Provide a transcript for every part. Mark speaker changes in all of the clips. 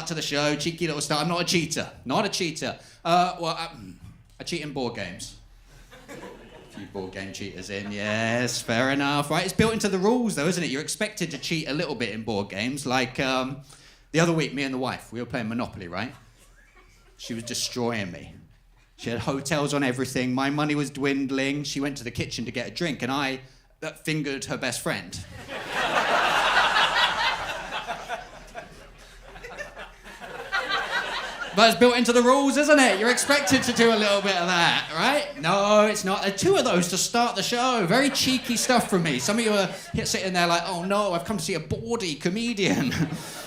Speaker 1: start to the show, cheeky little start. I'm not a cheater. Not a cheater. I cheat in board games. A few board game cheaters in, yes, fair enough. Right, it's built into the rules though, isn't it? You're expected to cheat a little bit in board games. Like the other week, me and the wife, we were playing Monopoly, right? She was destroying me. She had hotels on everything. My money was dwindling. She went to the kitchen to get a drink, and I fingered her best friend. But it's built into the rules, isn't it? You're expected to do a little bit of that, right? No, it's not. Two of those to start the show. Very cheeky stuff from me. Some of you are sitting there like, oh no, I've come to see a bawdy comedian.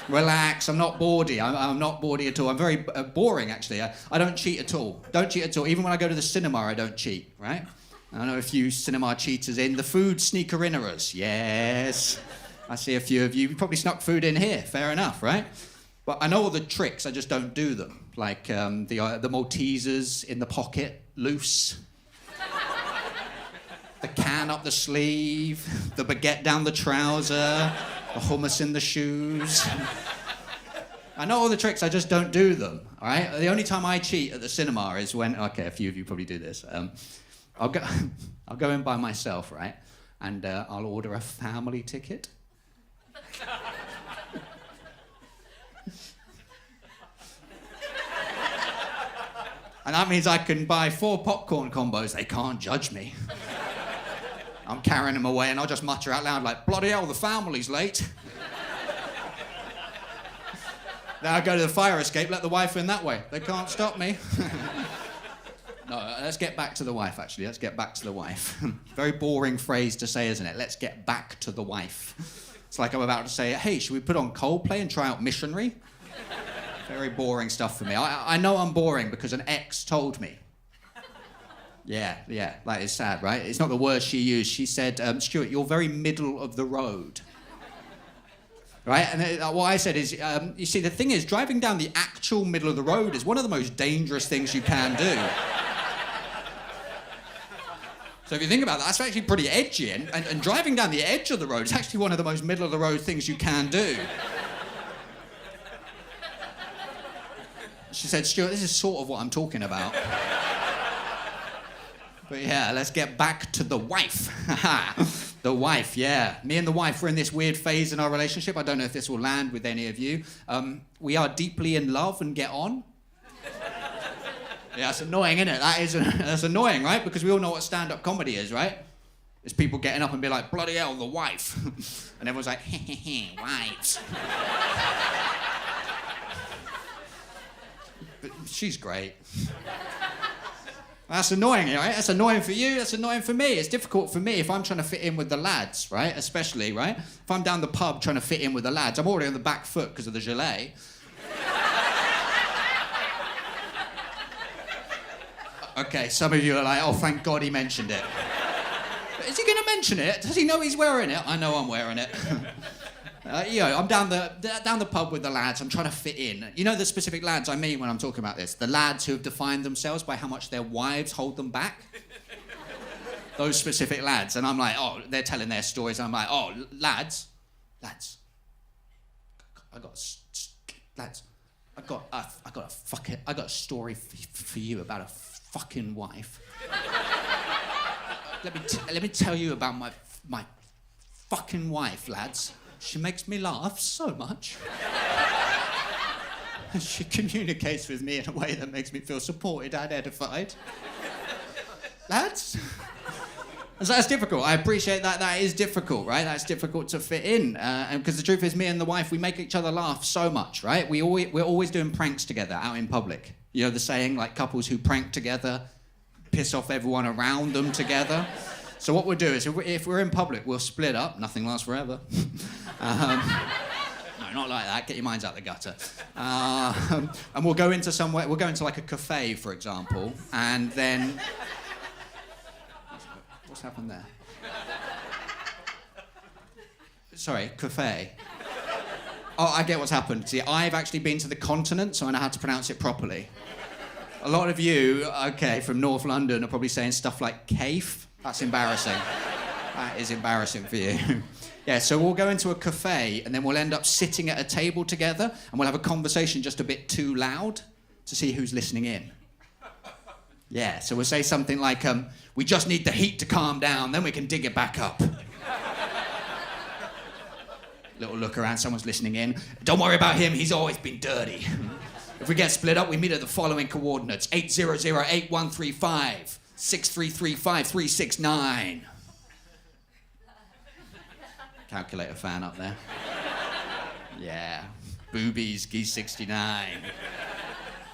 Speaker 1: Relax, I'm not bawdy. I'm not bawdy at all. I'm very boring, actually. I don't cheat at all. Don't cheat at all. Even when I go to the cinema, I don't cheat, right? I know a few cinema cheaters in. The food sneaker-innerers. Yes. I see a few of you. You probably snuck food in here. Fair enough, right? But I know all the tricks, I just don't do them. Like the Maltesers in the pocket, loose. The can up the sleeve, the baguette down the trouser, the hummus in the shoes. I know all the tricks, I just don't do them, all right? The only time I cheat at the cinema is when, okay, a few of you probably do this. I'll go in by myself, right? And I'll order a family ticket. And that means I can buy 4 popcorn combos. They can't judge me. I'm carrying them away and I'll just mutter out loud like, bloody hell, the family's late. Then I go to the fire escape, let the wife in that way. They can't stop me. No, let's get back to the wife, actually. Let's get back to the wife. Very boring phrase to say, isn't it? Let's get back to the wife. It's like I'm about to say, hey, should we put on Coldplay and try out Missionary? Very boring stuff for me. I know I'm boring because an ex told me. Yeah, that is sad, right? It's not the word she used. She said, Stuart, you're very middle of the road. Right? And what I said is, you see, the thing is, driving down the actual middle of the road is one of the most dangerous things you can do. So if you think about that, that's actually pretty edgy. And driving down the edge of the road is actually one of the most middle of the road things you can do. She said, Stuart, this is sort of what I'm talking about. But yeah, let's get back to the wife. The wife, yeah. Me and the wife, we're in this weird phase in our relationship. I don't know if this will land with any of you. We are deeply in love and get on. Yeah, that's annoying, isn't it? That's annoying, right? Because we all know what stand-up comedy is, right? It's people getting up and be like, bloody hell, the wife. And everyone's like, wives. But she's great. That's annoying, right? That's annoying for you, that's annoying for me. It's difficult for me if I'm trying to fit in with the lads, right? Especially, right? If I'm down the pub trying to fit in with the lads, I'm already on the back foot because of the gilet. Okay, some of you are like, oh, thank God he mentioned it. But is he going to mention it? Does he know he's wearing it? I know I'm wearing it. I'm down the pub with the lads. I'm trying to fit in. You know the specific lads I mean when I'm talking about this? The lads who have defined themselves by how much their wives hold them back. Those specific lads. And I'm like, oh, they're telling their stories. And I'm like, oh, lads. I got a story for you about a fucking wife. Let me tell you about my fucking wife, lads. She makes me laugh so much. And she communicates with me in a way that makes me feel supported and edified. Lads? So that's difficult. I appreciate that. That is difficult, right? That's difficult to fit in. And because the truth is, me and the wife, we make each other laugh so much, right? We're always doing pranks together out in public. You know the saying, like couples who prank together, piss off everyone around them together. So what we'll do is, if we're in public, we'll split up. Nothing lasts forever. No, not like that. Get your minds out the gutter. And we'll go into somewhere. We'll go into like a cafe, for example, and then. What's happened there? Sorry, cafe. Oh, I get what's happened. See, I've actually been to the continent, so I know how to pronounce it properly. A lot of you, okay, from North London are probably saying stuff like cafe. That's embarrassing. That is embarrassing for you. Yeah, so we'll go into a cafe and then we'll end up sitting at a table together and we'll have a conversation just a bit too loud to see who's listening in. Yeah, so we'll say something like, we just need the heat to calm down, then we can dig it back up. Little look around, someone's listening in. Don't worry about him, he's always been dirty. If we get split up, we meet at the following coordinates: 800-8135, 6335-369. Calculator fan up there. Yeah, boobies, geese 69.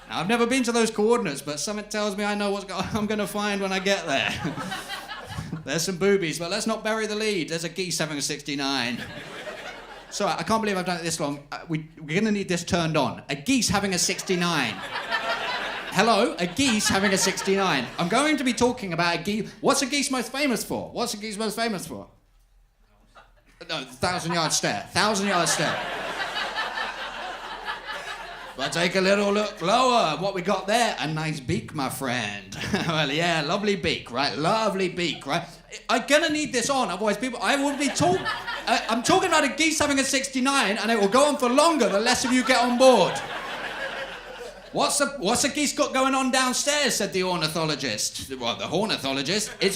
Speaker 1: Now, I've never been to those coordinates, but something tells me I know what I'm going to find when I get there. There's some boobies, but let's not bury the lead. There's a geese having a 69. So I can't believe I've done it this long. We're going to need this turned on. A geese having a 69. Hello, a geese having a 69. I'm going to be talking about a geese. What's a geese most famous for? What's a geese most famous for? No, 1,000-yard stare. 1,000-yard stare. But take a little look lower. What we got there? A nice beak, my friend. Well, yeah, lovely beak, right? Lovely beak, right? I'm gonna need this on, otherwise I will be talking. I'm talking about a geese having a 69, and it will go on for longer the less of you get on board. What's a geese got going on downstairs? Said the ornithologist. Well, the ornithologist. It's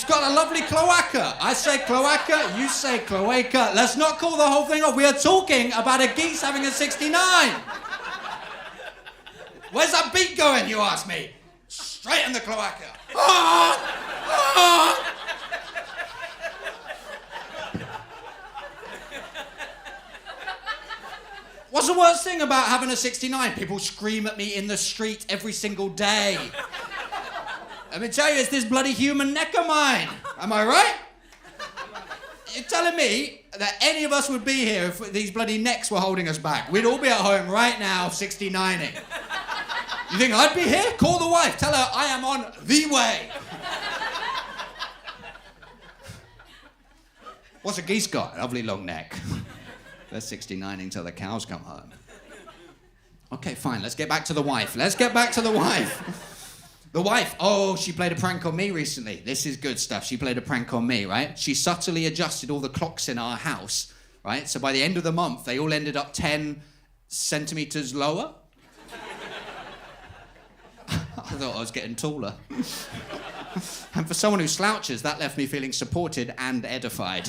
Speaker 1: got a lovely cloaca. I say cloaca, you say cloaca. Let's not call the whole thing off. We are talking about a geese having a 69. Where's that beak going, you ask me? Straight in the cloaca. What's the worst thing about having a 69? People scream at me in the street every single day. Let me tell you, it's this bloody human neck of mine. Am I right? You're telling me that any of us would be here if these bloody necks were holding us back? We'd all be at home right now, 69ing. You think I'd be here? Call the wife. Tell her I am on the way. What's a geese got? A lovely long neck. They're 69ing till the cows come home. Okay, fine. Let's get back to the wife. The wife, she played a prank on me recently. This is good stuff. She played a prank on me, right? She subtly adjusted all the clocks in our house, right? So by the end of the month, they all ended up 10 centimeters lower. I thought I was getting taller. And for someone who slouches, that left me feeling supported and edified.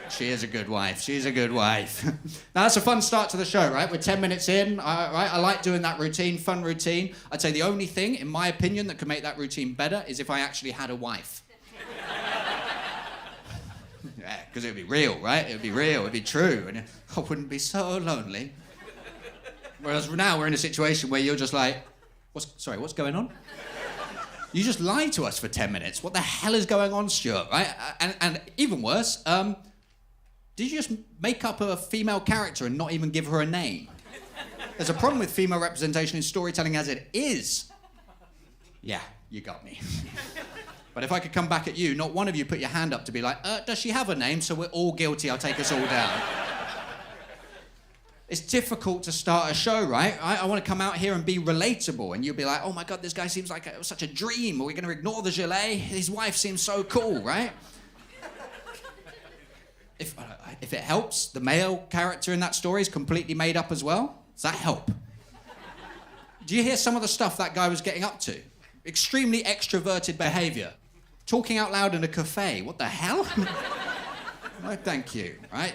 Speaker 1: She is a good wife. She's a good wife. Now, that's a fun start to the show, right? We're 10 minutes in, right? I like doing that routine, fun routine. I'd say the only thing, in my opinion, that could make that routine better is if I actually had a wife. Yeah, because it would be real, right? It would be real, it would be true, and I wouldn't be so lonely. Whereas now we're in a situation where you're just like, what's going on? You just lied to us for 10 minutes. What the hell is going on, Stuart, right? And even worse, did you just make up a female character and not even give her a name? There's a problem with female representation in storytelling as it is. Yeah, you got me. But if I could come back at you, not one of you put your hand up to be like, does she have a name? So we're all guilty, I'll take us all down. It's difficult to start a show, right? I want to come out here and be relatable, and you'll be like, oh my God, this guy seems like such a dream. Are we going to ignore the gilet? His wife seems so cool, right? If it helps, the male character in that story is completely made up as well. Does that help? Do you hear some of the stuff that guy was getting up to? Extremely extroverted behavior. Talking out loud in a cafe. What the hell? No, thank you, right?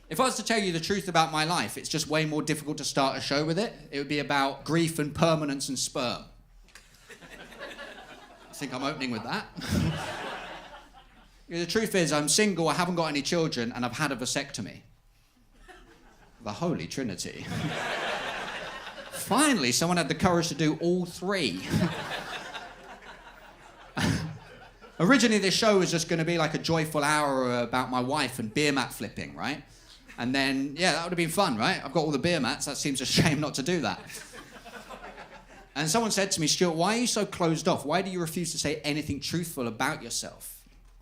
Speaker 1: If I was to tell you the truth about my life, it's just way more difficult to start a show with it. It would be about grief and permanence and sperm. I think I'm opening with that. The truth is, I'm single, I haven't got any children, and I've had a vasectomy. The Holy Trinity. Finally, someone had the courage to do all three. Originally, this show was just going to be like a joyful hour about my wife and beer mat flipping, right? And then, yeah, that would have been fun, right? I've got all the beer mats, that seems a shame not to do that. And someone said to me, Stuart, why are you so closed off? Why do you refuse to say anything truthful about yourself?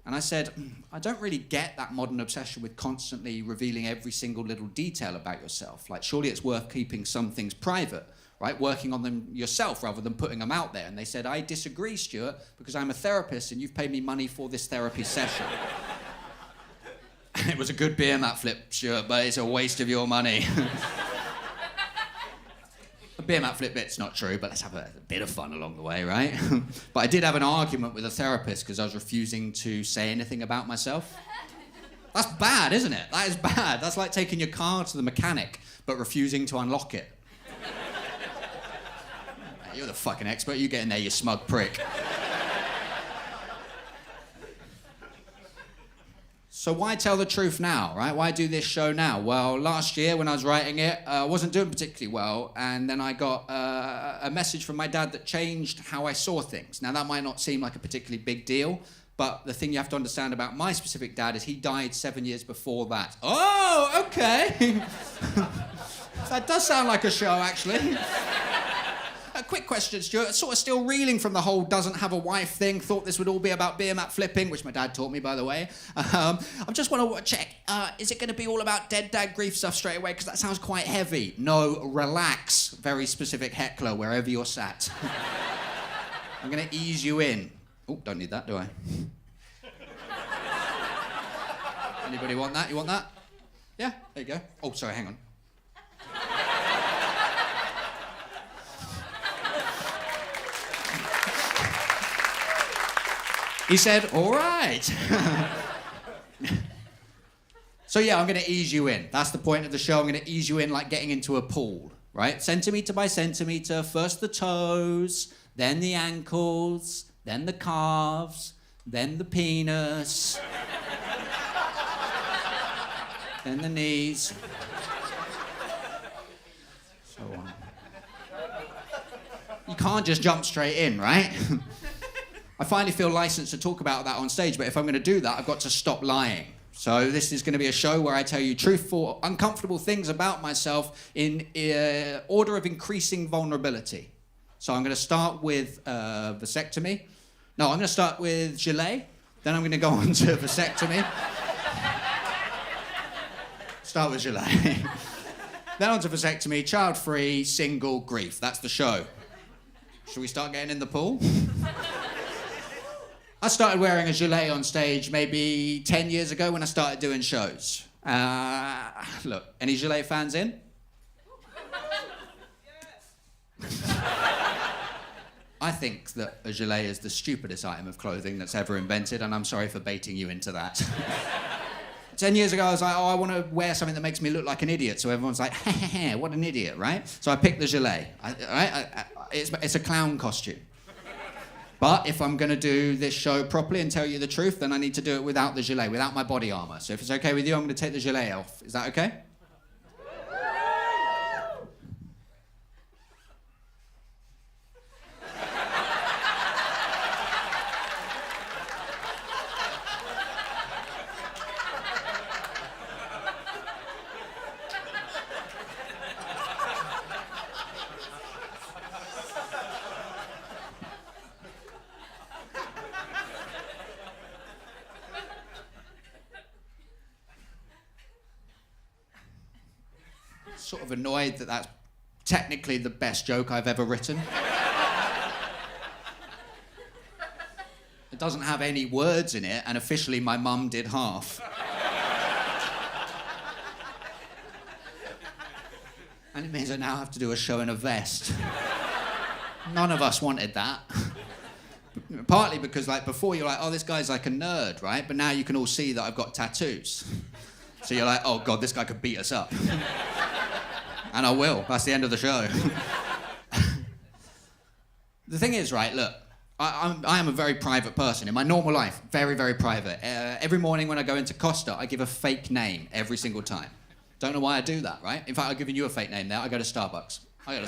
Speaker 1: And I said, I don't really get that modern obsession with constantly revealing every single little detail about yourself. Like, surely it's worth keeping some things private. right? Working on them yourself rather than putting them out there. And they said, I disagree, Stuart, because I'm a therapist and you've paid me money for this therapy session. And it was a good beer mat flip, Stuart, but it's a waste of your money. The beer mat flip bit's not true, but let's have a bit of fun along the way, right? But I did have an argument with a therapist because I was refusing to say anything about myself. That's bad, isn't it? That is bad. That's like taking your car to the mechanic, but refusing to unlock it. You're the fucking expert. You get in there, you smug prick. So why tell the truth now, right? Why do this show now? Well, last year when I was writing it, I wasn't doing particularly well, and then I got a message from my dad that changed how I saw things. Now, that might not seem like a particularly big deal, but the thing you have to understand about my specific dad is he died 7 years before that. Oh, okay. That does sound like a show, actually. A quick question, Stuart. Sort of still reeling from the whole doesn't have a wife thing. Thought this would all be about beer mat flipping, which my dad taught me, by the way. I just want to check. Is it going to be all about dead dad grief stuff straight away? Because that sounds quite heavy. No, relax. Very specific heckler, wherever you're sat. I'm going to ease you in. Oh, don't need that, do I? Anybody want that? You want that? Yeah, there you go. Oh, sorry, hang on. He said, all right. So yeah, I'm going to ease you in. That's the point of the show. I'm going to ease you in like getting into a pool, right? Centimetre by centimetre, first the toes, then the ankles, then the calves, then the penis, then the knees, so on. You can't just jump straight in, right? I finally feel licensed to talk about that on stage, but if I'm going to do that, I've got to stop lying. So this is going to be a show where I tell you truthful, uncomfortable things about myself in order of increasing vulnerability. So I'm going to start with vasectomy. No, I'm going to start with gilet. Then I'm going to go on to vasectomy. Start with gilet. Then on to vasectomy, child-free, single, grief. That's the show. Should we start getting in the pool? I started wearing a gilet on stage maybe 10 years ago when I started doing shows. Look, any gilet fans in? I think that a gilet is the stupidest item of clothing that's ever invented, and I'm sorry for baiting you into that. 10 years ago, I was like, oh, I want to wear something that makes me look like an idiot, so everyone's like, what an idiot, right? So I picked the gilet. It's a clown costume. But if I'm going to do this show properly and tell you the truth, then I need to do it without the gilet, without my body armour. So if it's okay with you, I'm going to take the gilet off. Is that okay? Sort of annoyed that that's technically the best joke I've ever written. It doesn't have any words in it, and officially my mum did half. And it means I now have to do a show in a vest. None of us wanted that. Partly because, like, before you're like, oh, this guy's like a nerd, right? But now you can all see that I've got tattoos. So you're like, oh, God, this guy could beat us up. And I will. That's the end of the show. The thing is, right, look, I am a very private person. In my normal life, very, very private. Every morning when I go into Costa, I give a fake name every single time. Don't know why I do that, right? In fact, I've given you a fake name there. I go to Starbucks. I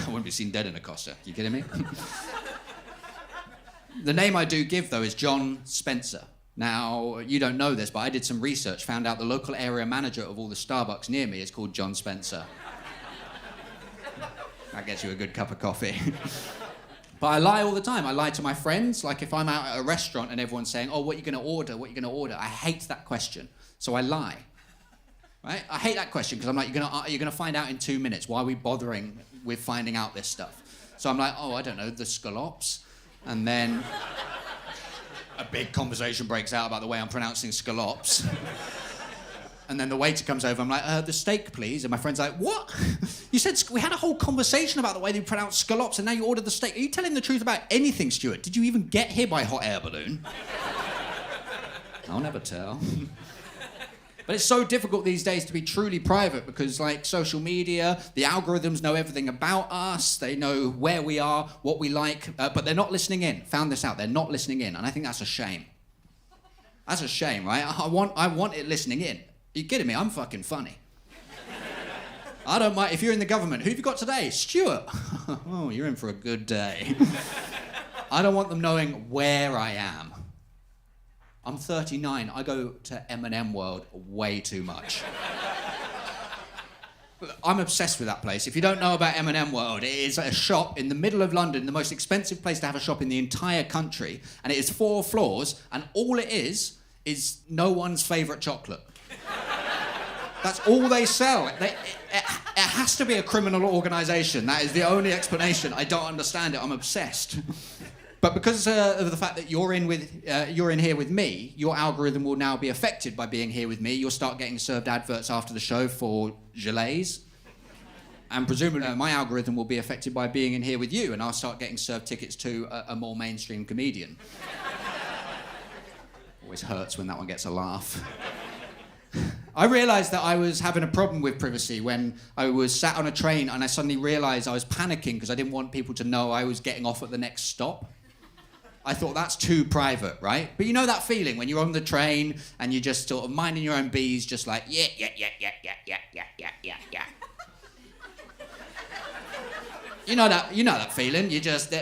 Speaker 1: wouldn't be seen dead in a Costa. You kidding me? The name I do give, though, is John Spencer. Now, you don't know this, but I did some research, found out the local area manager of all the Starbucks near me is called John Spencer. That gets you a good cup of coffee. But I lie all the time. I lie to my friends. Like if I'm out at a restaurant and everyone's saying, oh, what are you going to order? What are you going to order? I hate that question. So I lie. Right? I hate that question because I'm like, you're gonna find out in 2 minutes. Why are we bothering with finding out this stuff? So I'm like, oh, I don't know, the scallops. And then a big conversation breaks out about the way I'm pronouncing scallops. And then the waiter comes over, I'm like, the steak, please. And my friend's like, what? You said, we had a whole conversation about the way they pronounce scallops, and now you ordered the steak. Are you telling the truth about anything, Stuart? Did you even get here by hot air balloon? I'll never tell. But it's so difficult these days to be truly private because, like, social media, the algorithms know everything about us. They know where we are, what we like, but they're not listening in. Found this out. They're not listening in, and I think that's a shame. That's a shame, right? I want it listening in. Are you kidding me? I'm fucking funny. I don't mind. If you're in the government, who have you got today? Stuart. Oh, you're in for a good day. I don't want them knowing where I am. I'm 39. I go to M&M World way too much. I'm obsessed with that place. If you don't know about M&M World, it is a shop in the middle of London, the most expensive place to have a shop in the entire country, and it is 4 floors, and all it is no one's favourite chocolate. That's all they sell. It has to be a criminal organisation. That is the only explanation. I don't understand it. I'm obsessed. But because of the fact that you're in here with me, your algorithm will now be affected by being here with me. You'll start getting served adverts after the show for gilets. And presumably my algorithm will be affected by being in here with you, and I'll start getting served tickets to a more mainstream comedian. Always hurts when that one gets a laugh. I realised that I was having a problem with privacy when I was sat on a train and I suddenly realised I was panicking because I didn't want people to know I was getting off at the next stop. I thought that's too private, right? But you know that feeling when you're on the train and you're just sort of minding your own bees, just like, yeah. You know that feeling? You're just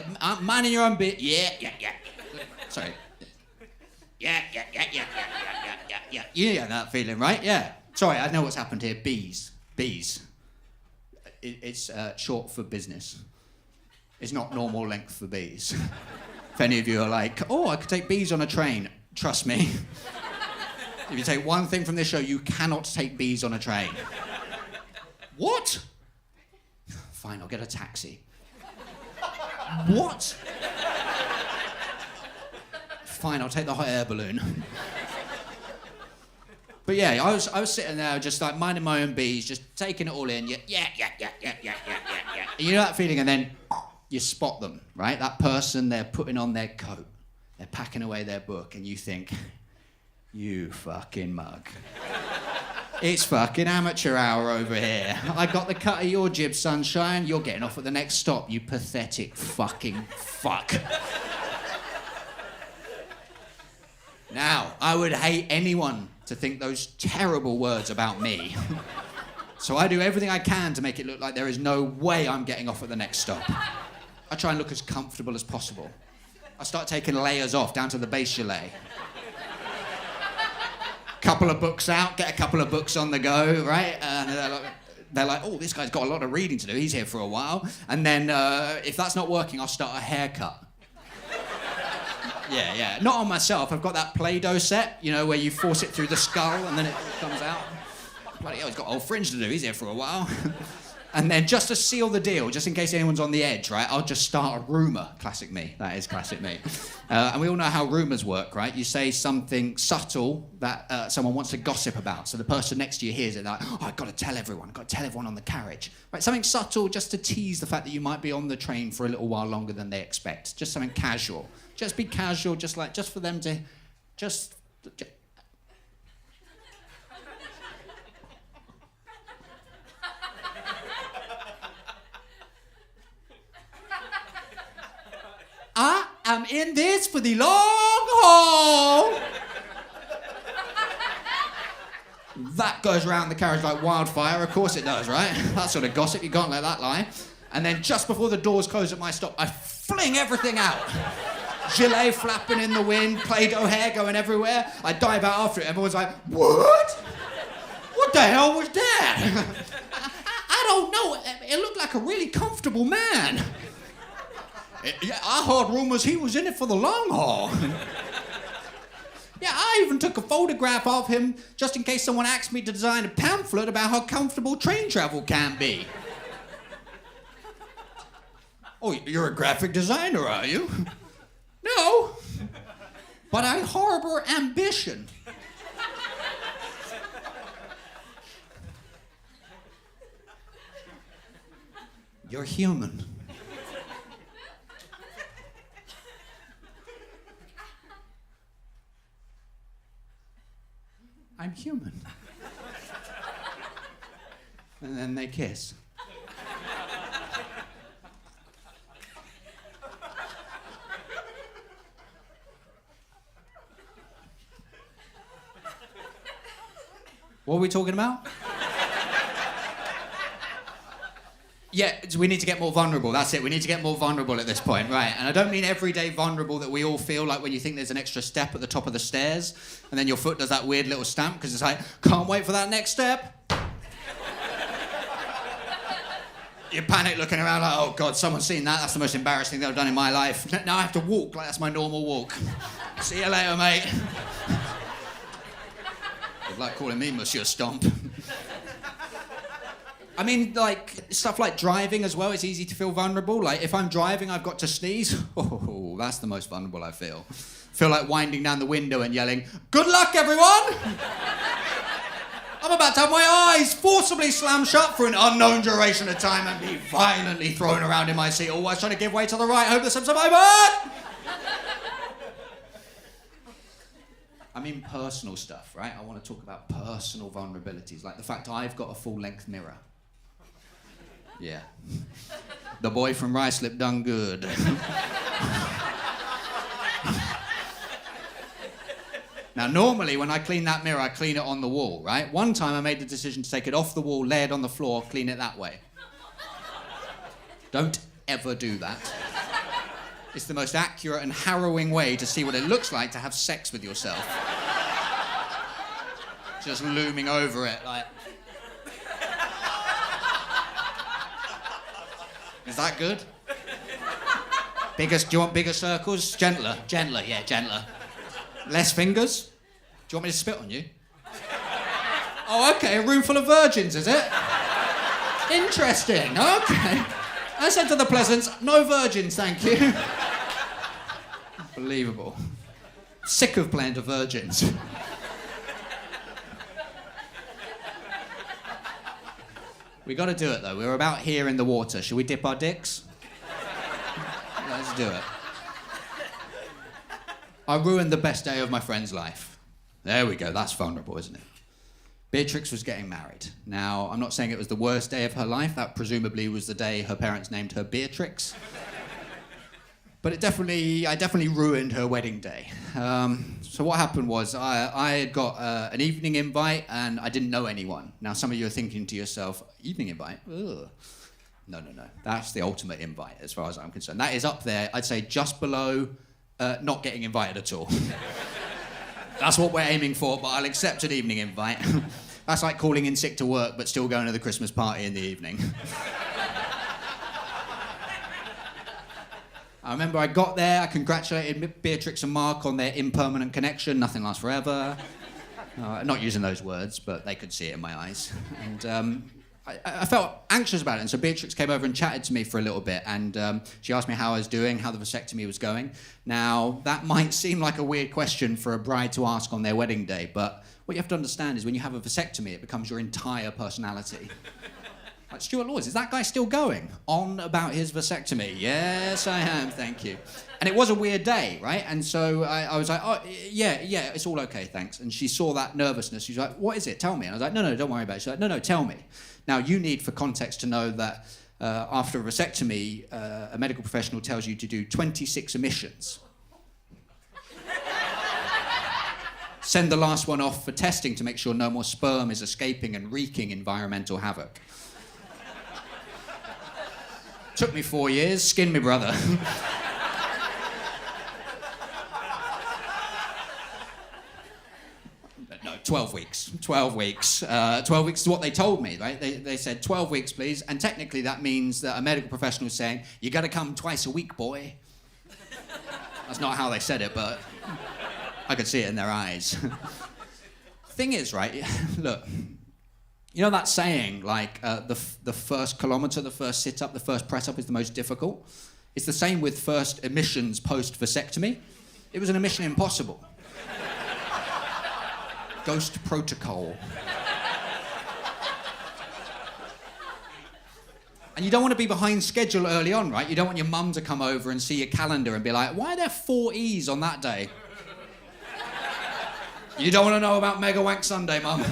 Speaker 1: minding your own bit, yeah. Sorry. Yeah. You know that feeling, right? Yeah. Sorry, I know what's happened here. Bees. It's short for business. It's not normal length for bees. If any of you are like, oh, I could take bees on a train, trust me. If you take one thing from this show, you cannot take bees on a train. What? Fine, I'll get a taxi. What? Fine, I'll take the hot air balloon. But yeah, I was sitting there just like minding my own bees, just taking it all in. Yeah. And you know that feeling, and then you spot them, right? That person, they're putting on their coat, they're packing away their book, and you think, you fucking mug. It's fucking amateur hour over here. I got the cut of your jib, sunshine. You're getting off at the next stop, you pathetic fucking fuck. Now, I would hate anyone to think those terrible words about me. So I do everything I can to make it look like there is no way I'm getting off at the next stop. I try and look as comfortable as possible. I start taking layers off down to the base gilet. Couple of books out, get a couple of books on the go, right? And they're like, oh, this guy's got a lot of reading to do. He's here for a while. And then if that's not working, I'll start a haircut. Yeah. Not on myself. I've got that Play-Doh set, you know, where you force it through the skull and then it comes out. Bloody hell, he's got old fringe to do. He's here for a while. And then just to seal the deal, just in case anyone's on the edge, right, I'll just start a rumour. Classic me. That is classic me. And we all know how rumours work, right? You say something subtle that someone wants to gossip about. So the person next to you hears it, like, oh, I've got to tell everyone. I've got to tell everyone on the carriage. Right, something subtle just to tease the fact that you might be on the train for a little while longer than they expect. Just something casual. Just be casual, just for them to, just I am in this for the long haul. That goes around the carriage like wildfire. Of course it does, right? That sort of gossip, you can't let that lie. And then just before the doors close at my stop, I fling everything out. Gilet flapping in the wind, Play-Doh hair going everywhere. I dive out after it. Everyone's like, what? What the hell was that? I don't know. It looked like a really comfortable man. I heard rumours he was in it for the long haul. Yeah, I even took a photograph of him just in case someone asked me to design a pamphlet about how comfortable train travel can be. Oh, you're a graphic designer, are you? No, but I harbor ambition. You're human. I'm human. And then they kiss. What are we talking about? Yeah, we need to get more vulnerable. That's it. We need to get more vulnerable at this point, right? And I don't mean everyday vulnerable that we all feel like when you think there's an extra step at the top of the stairs and then your foot does that weird little stamp because it's like, can't wait for that next step. You panic looking around like, oh God, someone's seen that. That's the most embarrassing thing I've done in my life. Now I have to walk like that's my normal walk. See you later, mate. Good luck calling me Monsieur Stomp. I mean, like, stuff like driving as well, it's easy to feel vulnerable. Like, if I'm driving, I've got to sneeze. Oh, that's the most vulnerable I feel. Feel like winding down the window and yelling, good luck, everyone! I'm about to have my eyes forcibly slammed shut for an unknown duration of time and be violently thrown around in my seat, all while trying to give way to the right, hopeless I'm survivor! I mean personal stuff, right? I want to talk about personal vulnerabilities, like the fact I've got a full-length mirror. Yeah. The boy from Ruislip done good. Now, normally when I clean that mirror, I clean it on the wall, right? One time I made the decision to take it off the wall, lay it on the floor, clean it that way. Don't ever do that. It's the most accurate and harrowing way to see what it looks like to have sex with yourself. Just looming over it, like... Is that good? Do you want bigger circles? Gentler, yeah, gentler. Less fingers? Do you want me to spit on you? Oh, okay, a room full of virgins, is it? Interesting, okay. I said to the Pleasance, no virgins, thank you. Unbelievable. Sick of playing to virgins. We got to do it, though. We're about here in the water. Shall we dip our dicks? Let's do it. I ruined the best day of my friend's life. There we go. That's vulnerable, isn't it? Beatrix was getting married. Now, I'm not saying it was the worst day of her life. That presumably was the day her parents named her Beatrix. But I definitely ruined her wedding day. So what happened was I had got an evening invite and I didn't know anyone. Now some of you are thinking to yourself, evening invite? Ugh. No. That's the ultimate invite as far as I'm concerned. That is up there, I'd say just below not getting invited at all. That's what we're aiming for, but I'll accept an evening invite. That's like calling in sick to work but still going to the Christmas party in the evening. I remember I got there, I congratulated Beatrix and Mark on their impermanent connection, nothing lasts forever. Not using those words, but they could see it in my eyes. And I felt anxious about it, and so Beatrix came over and chatted to me for a little bit, and she asked me how I was doing, how the vasectomy was going. Now, that might seem like a weird question for a bride to ask on their wedding day, but what you have to understand is when you have a vasectomy, it becomes your entire personality. Like, Stuart Laws, is that guy still going on about his vasectomy? Yes, I am, thank you. And it was a weird day, right? And so I was like, oh, yeah, it's all okay, thanks. And she saw that nervousness. She's like, what is it? Tell me. And I was like, no, don't worry about it. She's like, no, tell me. Now, you need, for context, to know that after a vasectomy, a medical professional tells you to do 26 emissions. Send the last one off for testing to make sure no more sperm is escaping and wreaking environmental havoc. Took me 4 years, skinned me brother. No, 12 weeks. 12 weeks. 12 weeks is what they told me, right? They said 12 weeks, please. And technically that means that a medical professional is saying, you gotta come twice a week, boy. That's not how they said it, but I could see it in their eyes. Thing is, right, look, you know that saying, like, the first kilometre, the first sit-up, the first press-up is the most difficult? It's the same with first emissions post-vasectomy. It was an emission impossible. Ghost protocol. And you don't want to be behind schedule early on, right? You don't want your mum to come over and see your calendar and be like, why are there 4 E's on that day? You don't want to know about Mega Wank Sunday, Mum.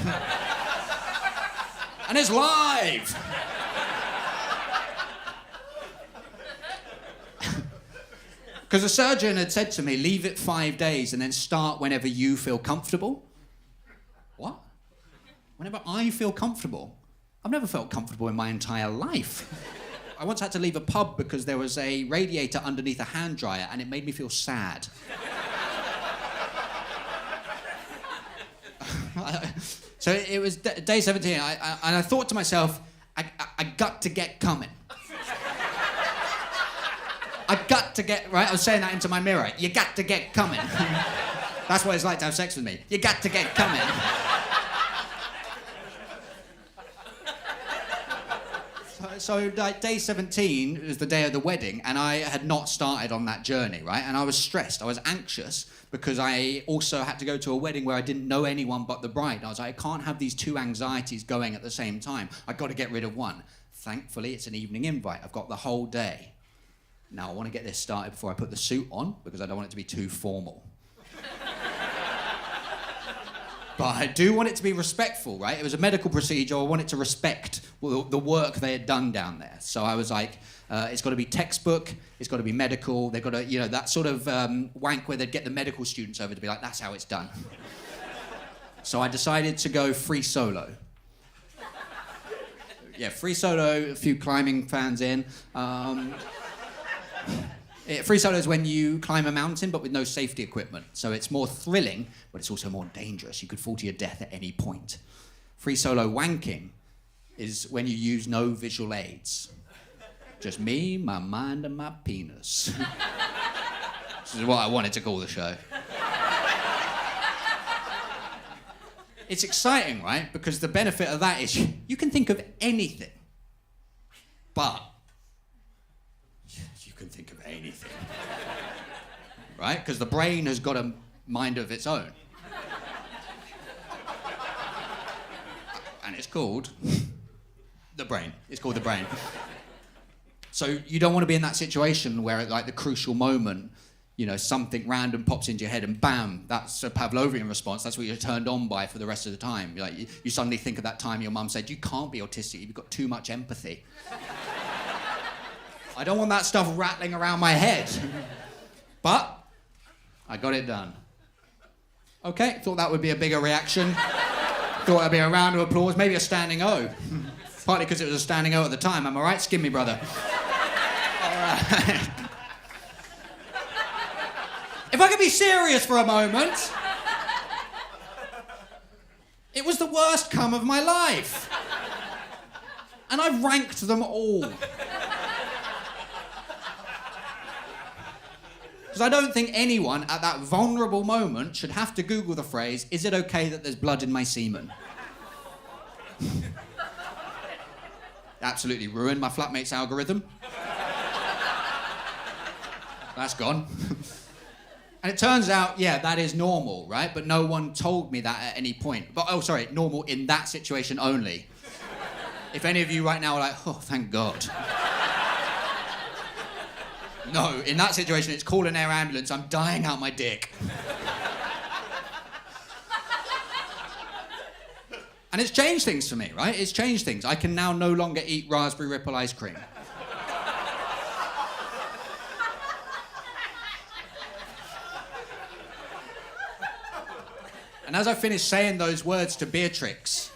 Speaker 1: And it's live! Because the surgeon had said to me, leave it 5 days and then start whenever you feel comfortable. What? Whenever I feel comfortable? I've never felt comfortable in my entire life. I once had to leave a pub because there was a radiator underneath a hand dryer and it made me feel sad. So it was day 17, and I thought to myself, I got to get coming. I got to get, right? I was saying that into my mirror. You got to get coming. That's what it's like to have sex with me. You got to get coming. So like day 17 was the day of the wedding, and I had not started on that journey, right? And I was stressed, I was anxious, because I also had to go to a wedding where I didn't know anyone but the bride. And I was like, I can't have these two anxieties going at the same time. I've got to get rid of one. Thankfully, it's an evening invite. I've got the whole day. Now, I want to get this started before I put the suit on, because I don't want it to be too formal. But I do want it to be respectful, right? It was a medical procedure. I wanted to respect the work they had done down there. So I was like, it's got to be textbook, it's got to be medical. They've got to, you know, that sort of wank where they'd get the medical students over to be like, that's how it's done. So I decided to go free solo. Yeah, free solo, a few climbing fans in. Free solo is when you climb a mountain but with no safety equipment. So it's more thrilling, but it's also more dangerous. You could fall to your death at any point. Free solo wanking is when you use no visual aids. Just me, my mind, and my penis. This is what I wanted to call the show. It's exciting, right? Because the benefit of that is you can think of anything, but you can think of anything, right? Because the brain has got a mind of its own. And it's called the brain. It's called the brain. So you don't want to be in that situation where, at like the crucial moment, you know, something random pops into your head and bam, that's a Pavlovian response. That's what you're turned on by for the rest of the time. Like you suddenly think of that time your mum said, you can't be autistic, you've got too much empathy. I don't want that stuff rattling around my head. But I got it done. Okay, thought that would be a bigger reaction. Thought that'd be a round of applause, maybe a standing O. Partly because it was a standing O at the time, am I right? Skin me, brother. All right. If I could be serious for a moment, it was the worst cum of my life. And I ranked them all. Because I don't think anyone at that vulnerable moment should have to Google the phrase, is it okay that there's blood in my semen? Absolutely ruined my flatmate's algorithm. That's gone. And it turns out, yeah, that is normal, right? But no one told me that at any point. But, oh, sorry, normal in that situation only. If any of you right now are like, oh, thank God. No, in that situation, it's call an air ambulance. I'm dying out my dick. And it's changed things for me, right? It's changed things. I can now no longer eat raspberry ripple ice cream. And as I finished saying those words to Beatrix,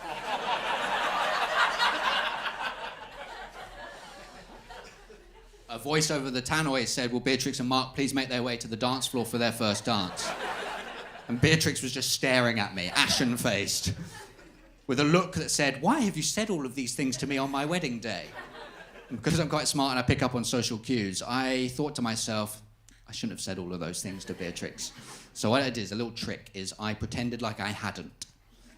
Speaker 1: a voice over the tannoy said, will Beatrix and Mark please make their way to the dance floor for their first dance? And Beatrix was just staring at me, ashen-faced, with a look that said, why have you said all of these things to me on my wedding day? And because I'm quite smart and I pick up on social cues, I thought to myself, I shouldn't have said all of those things to Beatrix. So what I did is a little trick is I pretended like I hadn't.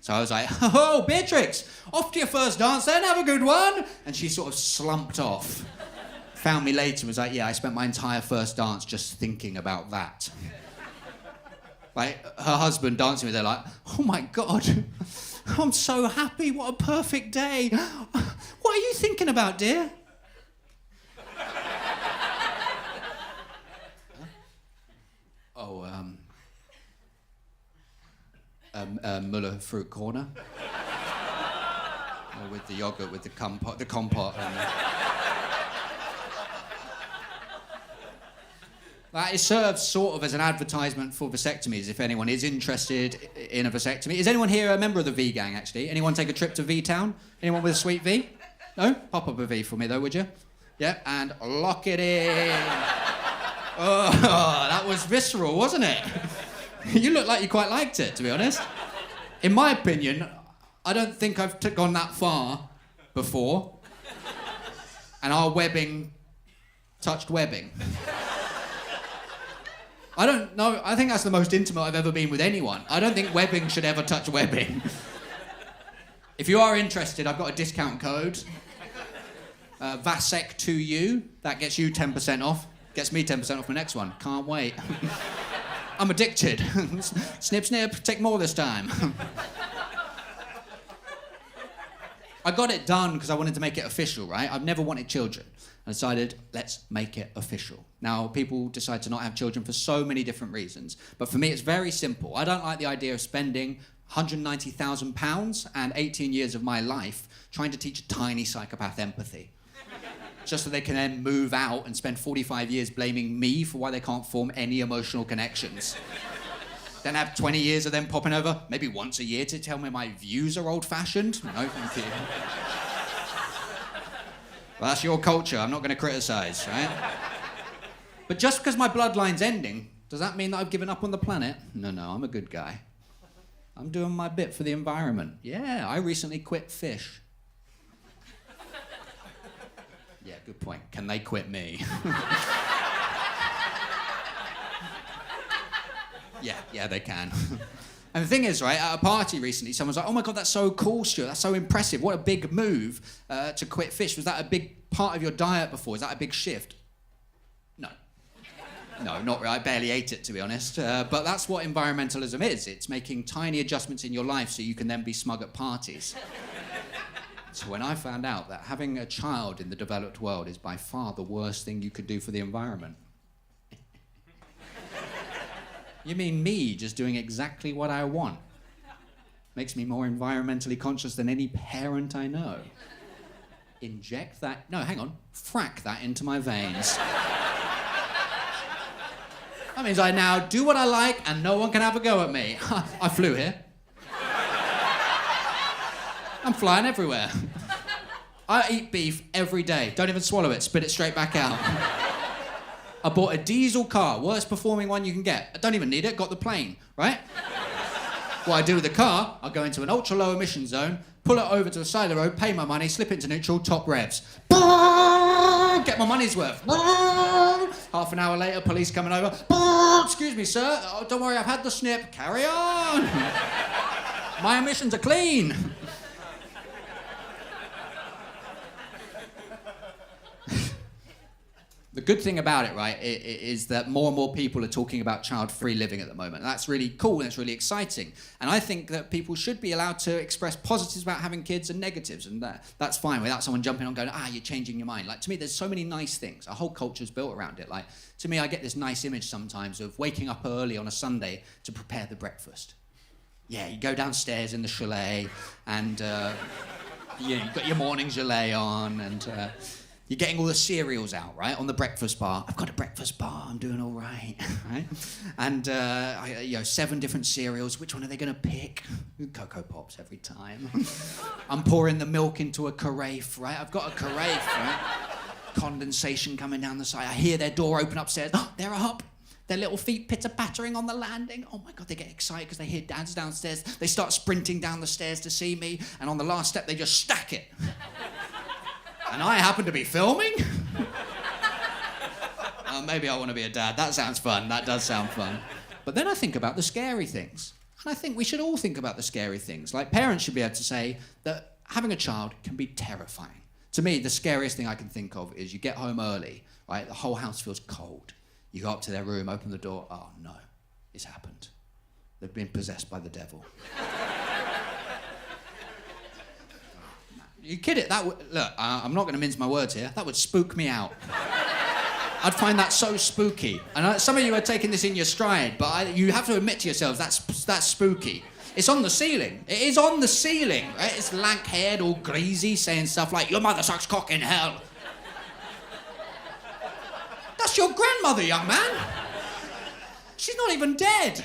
Speaker 1: So I was like, oh, Beatrix, off to your first dance then, have a good one. And she sort of slumped off. Found me later and was like, yeah, I spent my entire first dance just thinking about that. Like, her husband dancing with her like, oh my God, I'm so happy, what a perfect day. What are you thinking about, dear? Muller fruit corner. With the yogurt, with the compote. That is served sort of as an advertisement for vasectomies, if anyone is interested in a vasectomy. Is anyone here a member of the V gang, actually? Anyone take a trip to V-Town? Anyone with a sweet V? No? Pop up a V for me, though, would you? Yeah, and lock it in. Oh, that was visceral, wasn't it? You look like you quite liked it, to be honest. In my opinion, I don't think I've gone that far before. And our webbing touched webbing. I don't know, I think that's the most intimate I've ever been with anyone. I don't think webbing should ever touch webbing. If you are interested, I've got a discount code. VASEC2U, that gets you 10% off. Gets me 10% off my next one. Can't wait. I'm addicted. Snip, snip, take more this time. I got it done because I wanted to make it official, right? I've never wanted children. I decided, let's make it official. Now, people decide to not have children for so many different reasons. But for me, it's very simple. I don't like the idea of spending £190,000 and 18 years of my life trying to teach a tiny psychopath empathy. Just so they can then move out and spend 45 years blaming me for why they can't form any emotional connections. Then have 20 years of them popping over, maybe once a year, to tell me my views are old-fashioned. No, thank you. Well, that's your culture. I'm not going to criticise, right? But just because my bloodline's ending, does that mean that I've given up on the planet? No, I'm a good guy. I'm doing my bit for the environment. Yeah, I recently quit fish. Yeah, good point. Can they quit me? Yeah, they can. And the thing is, right, at a party recently, someone's like, oh my God, that's so cool, Stuart. That's so impressive. What a big move to quit fish. Was that a big part of your diet before? Is that a big shift? No, not really. I barely ate it, to be honest. But that's what environmentalism is. It's making tiny adjustments in your life so you can then be smug at parties. So when I found out that having a child in the developed world is by far the worst thing you could do for the environment. You mean me just doing exactly what I want? Makes me more environmentally conscious than any parent I know. Inject that, no, hang on, frack that into my veins. That means I now do what I like and no one can have a go at me. I flew here. I'm flying everywhere. I eat beef every day. Don't even swallow it, spit it straight back out. I bought a diesel car, worst performing one you can get. I don't even need it, got the plane, right? What I do with the car, I'll go into an ultra low emission zone, pull it over to the side of the road, pay my money, slip into neutral, top revs. Get my money's worth. Half an hour later, police coming over. Excuse me, sir. Oh, don't worry, I've had the snip. Carry on. My emissions are clean. The good thing about it, right, is that more and more people are talking about child-free living at the moment. That's really cool and it's really exciting. And I think that people should be allowed to express positives about having kids and negatives, and that's fine without someone jumping on going, you're changing your mind. Like, to me, there's so many nice things. Our whole culture's built around it. Like, to me, I get this nice image sometimes of waking up early on a Sunday to prepare the breakfast. Yeah, you go downstairs in the chalet and you've got your morning gelée on and... You're getting all the cereals out, right, on the breakfast bar. I've got a breakfast bar, I'm doing all right, right? And, 7 different cereals. Which one are they going to pick? Cocoa Pops every time. I'm pouring the milk into a carafe, right? I've got a carafe, right? Condensation coming down the side. I hear their door open upstairs. Oh, they're up. Their little feet pitter-pattering on the landing. Oh, my God, they get excited because they hear Dad's downstairs. They start sprinting down the stairs to see me. And on the last step, they just stack it. And I happen to be filming? Maybe I want to be a dad. That sounds fun. That does sound fun. But then I think about the scary things. And I think we should all think about the scary things. Like, parents should be able to say that having a child can be terrifying. To me, the scariest thing I can think of is you get home early, right? The whole house feels cold. You go up to their room, open the door. Oh, no, it's happened. They've been possessed by the devil. You kid it? Look, I'm not going to mince my words here. That would spook me out. I'd find that so spooky. And some of you are taking this in your stride, but you have to admit to yourselves that's spooky. It's on the ceiling. It is on the ceiling, right? It's lank-haired, all greasy, saying stuff like, "Your mother sucks cock in hell." That's your grandmother, young man. She's not even dead.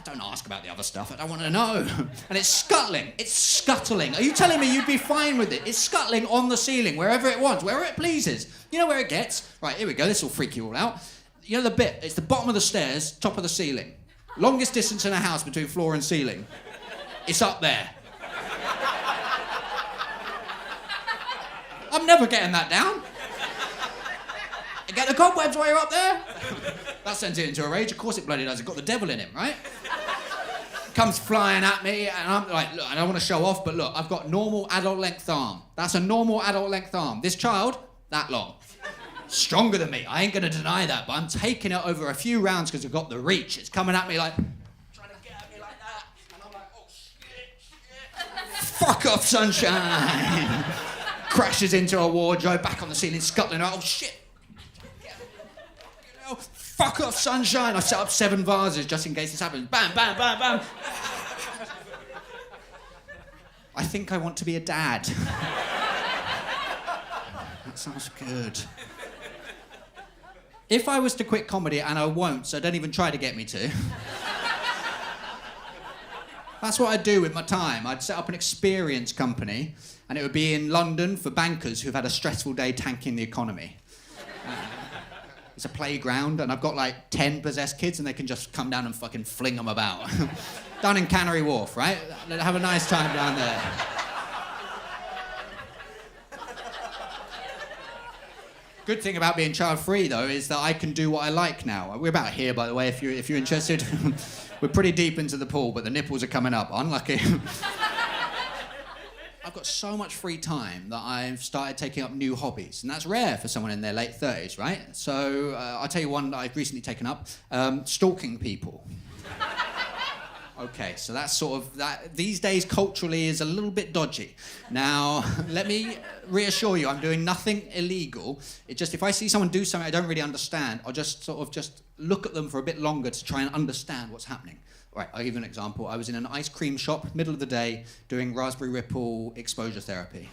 Speaker 1: Don't ask about the other stuff. I don't want to know. And it's scuttling. It's scuttling. Are you telling me you'd be fine with it? It's scuttling on the ceiling, wherever it wants, wherever it pleases. You know where it gets? Right, here we go. This will freak you all out. You know the bit? It's the bottom of the stairs, top of the ceiling. Longest distance in a house between floor and ceiling. It's up there. I'm never getting that down. You get the cobwebs while you're up there? That sends it into a rage. Of course it bloody does. It's got the devil in him, right? Comes flying at me, and I'm like, look, I don't want to show off, but look, I've got normal adult length arm. That's a normal adult length arm. This child, that long. Stronger than me. I ain't going to deny that, but I'm taking it over a few rounds because I've got the reach. It's coming at me like, trying to get at me like that. And I'm like, oh, shit. Fuck off, sunshine. Crashes into a wardrobe, back on the ceiling, scuttling. Oh, shit. Fuck off, sunshine. I set up 7 vases just in case this happens. Bam, bam, bam, bam. I think I want to be a dad. That sounds good. If I was to quit comedy, and I won't, so don't even try to get me to. That's what I'd do with my time. I'd set up an experience company, and it would be in London for bankers who've had a stressful day tanking the economy. It's a playground, and I've got like 10 possessed kids, and they can just come down and fucking fling them about. Down in Canary Wharf, right? Have a nice time down there. Good thing about being child-free, though, is that I can do what I like now. We're about here, by the way, if you're interested. We're pretty deep into the pool, but the nipples are coming up. Unlucky. I've got so much free time that I've started taking up new hobbies, and that's rare for someone in their late 30s, right? So I'll tell you one that I've recently taken up, stalking people. Okay, so that's sort of, that these days culturally is a little bit dodgy. Now, let me reassure you, I'm doing nothing illegal. It's just if I see someone do something I don't really understand, I'll just sort of just look at them for a bit longer to try and understand what's happening. Right, I'll give you an example. I was in an ice cream shop, middle of the day, doing raspberry ripple exposure therapy.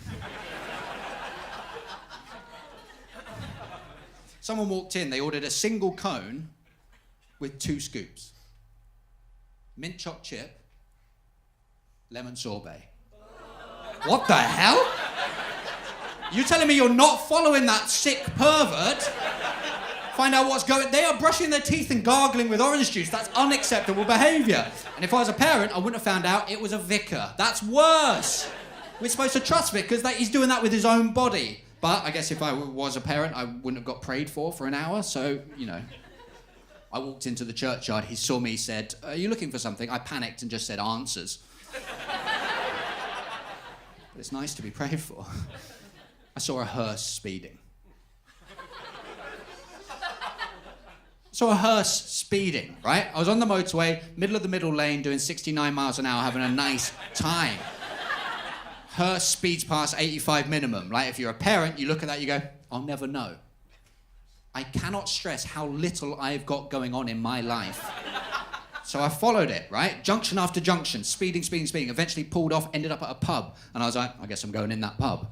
Speaker 1: Someone walked in, they ordered a single cone with 2 scoops. Mint choc chip, lemon sorbet. What the hell? You telling me you're not following that sick pervert? Find out what's going... They are brushing their teeth and gargling with orange juice. That's unacceptable behaviour. And if I was a parent, I wouldn't have found out it was a vicar. That's worse. We're supposed to trust vicars that he's doing that with his own body. But I guess if I was a parent, I wouldn't have got prayed for an hour. So, you know. I walked into the churchyard. He saw me, he said, "Are you looking for something?" I panicked and just said, "Answers." But it's nice to be prayed for. I saw a hearse speeding. Right? I was on the motorway, middle of the middle lane, doing 69 miles an hour, having a nice time. Hearse speeds past 85 minimum. Like, if you're a parent, you look at that, you go, I'll never know. I cannot stress how little I've got going on in my life. So I followed it, right? Junction after junction, speeding. Eventually pulled off, ended up at a pub. And I was like, I guess I'm going in that pub.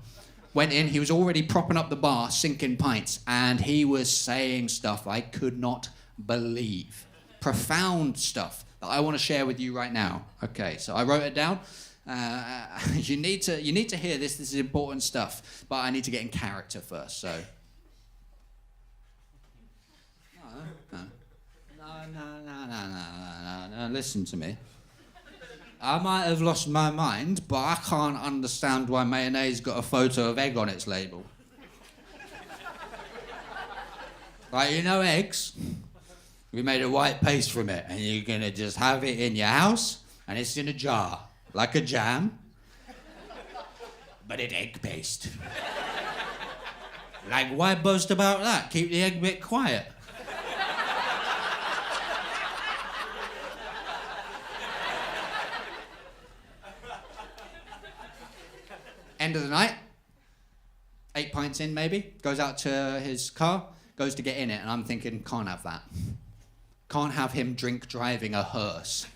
Speaker 1: Went in, he was already propping up the bar, sinking pints, and he was saying stuff I could not believe. Profound stuff that I want to share with you right now. Okay, so I wrote it down. You need to hear this. This is important stuff. But I need to get in character first, so... No, listen to me. I might have lost my mind, but I can't understand why mayonnaise got a photo of egg on its label. Like, you know eggs? We made a white paste from it, and you're gonna just have it in your house, and it's in a jar, like a jam, but it's egg paste. Like, why boast about that? Keep the egg bit quiet. End of the night, 8 pints in maybe, goes out to his car, goes to get in it, and I'm thinking, can't have that. Can't have him drink driving a hearse.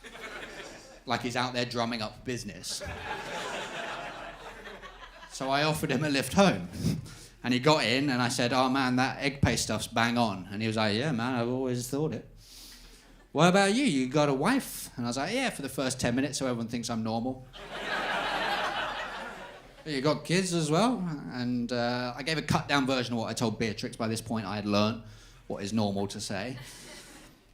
Speaker 1: Like he's out there drumming up business. So I offered him a lift home. And he got in, and I said, oh man, that egg paste stuff's bang on. And he was like, yeah man, I've always thought it. What about you? You got a wife? And I was like, yeah, for the first 10 minutes so everyone thinks I'm normal. You got kids as well? And I gave a cut-down version of what I told Beatrix. By this point, I had learnt what is normal to say.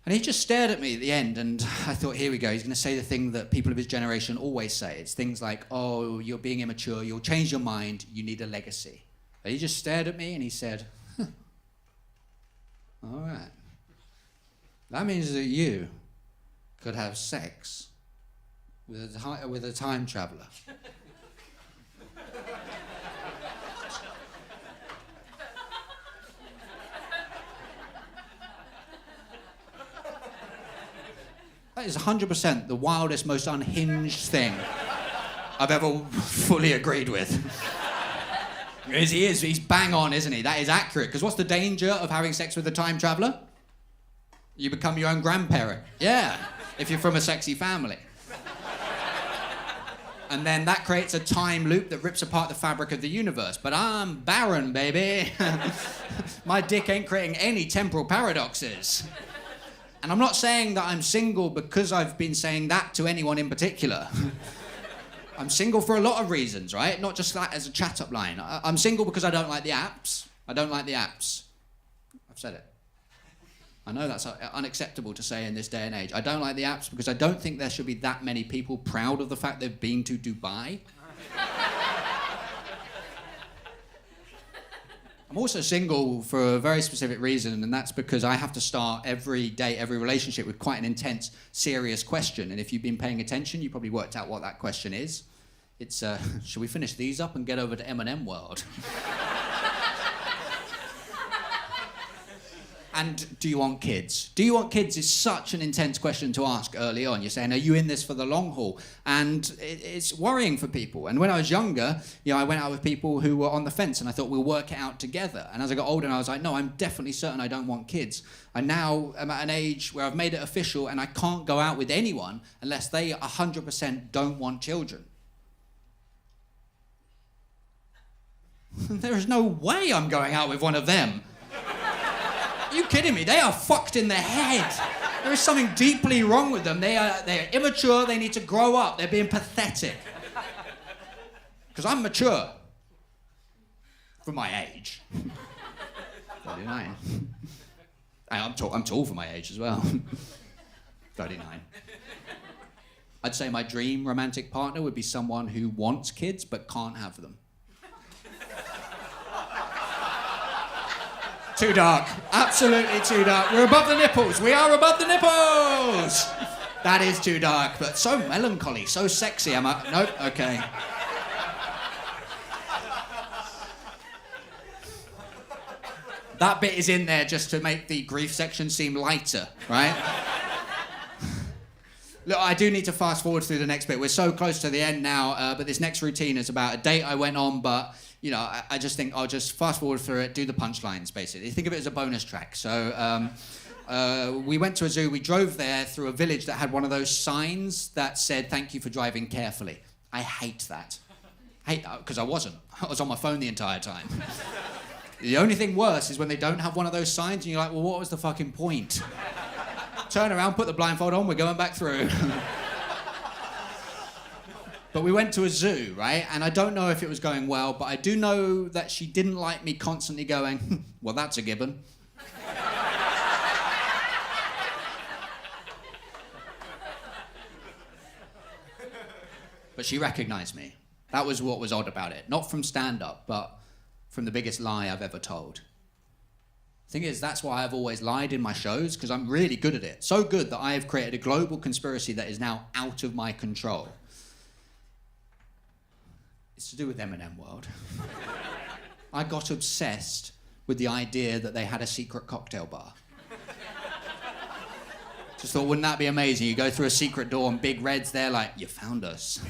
Speaker 1: And he just stared at me at the end, and I thought, here we go. He's going to say the thing that people of his generation always say. It's things like, oh, you're being immature, you'll change your mind, you need a legacy. But he just stared at me, and he said, huh. All right. That means that you could have sex with a time traveler. That is 100% the wildest, most unhinged thing I've ever fully agreed with. He's bang on, isn't he? That is accurate. Because what's the danger of having sex with a time traveller? You become your own grandparent. Yeah, if you're from a sexy family. And then that creates a time loop that rips apart the fabric of the universe. But I'm barren, baby. My dick ain't creating any temporal paradoxes. And I'm not saying that I'm single because I've been saying that to anyone in particular. I'm single for a lot of reasons, right? Not just that as a chat-up line. I'm single because I don't like the apps. I don't like the apps. I've said it. I know that's unacceptable to say in this day and age. I don't like the apps because I don't think there should be that many people proud of the fact they've been to Dubai. I'm also single for a very specific reason, and that's because I have to start every date, every relationship with quite an intense, serious question. And if you've been paying attention, you probably worked out what that question is. It's, should we finish these up and get over to M&M World? And do you want kids? Do you want kids is such an intense question to ask early on. You're saying, are you in this for the long haul? And it's worrying for people. And when I was younger, I went out with people who were on the fence, and I thought we'll work it out together. And as I got older, I was like, no, I'm definitely certain I don't want kids. I now am at an age where I've made it official, and I can't go out with anyone unless they 100% don't want children. There is no way I'm going out with one of them. Are you kidding me? They are fucked in the head. There is something deeply wrong with them. They're immature, they need to grow up. They're being pathetic. Because I'm mature. For my age. 39. I'm tall for my age as well. 39. I'd say my dream romantic partner would be someone who wants kids but can't have them. Too dark. Absolutely too dark. We're above the nipples. We are above the nipples. That is too dark, but so melancholy, so sexy. Nope, okay. That bit is in there just to make the grief section seem lighter, right? Look, I do need to fast forward through the next bit. We're so close to the end now, but this next routine is about a date I went on, but I just think I'll just fast forward through it, do the punchlines, basically. Think of it as a bonus track. So we went to a zoo. We drove there through a village that had one of those signs that said, thank you for driving carefully. I hate that. Because I wasn't. I was on my phone the entire time. The only thing worse is when they don't have one of those signs and you're like, well, what was the fucking point? Turn around, put the blindfold on, we're going back through. But we went to a zoo, right? And I don't know if it was going well, but I do know that she didn't like me constantly going, well, that's a given. But she recognised me. That was what was odd about it. Not from stand-up, but from the biggest lie I've ever told. Thing is, that's why I've always lied in my shows, because I'm really good at it. So good that I have created a global conspiracy that is now out of my control. It's to do with M&M World. I got obsessed with the idea that they had a secret cocktail bar. Just thought, wouldn't that be amazing? You go through a secret door and Big Red's there like, you found us.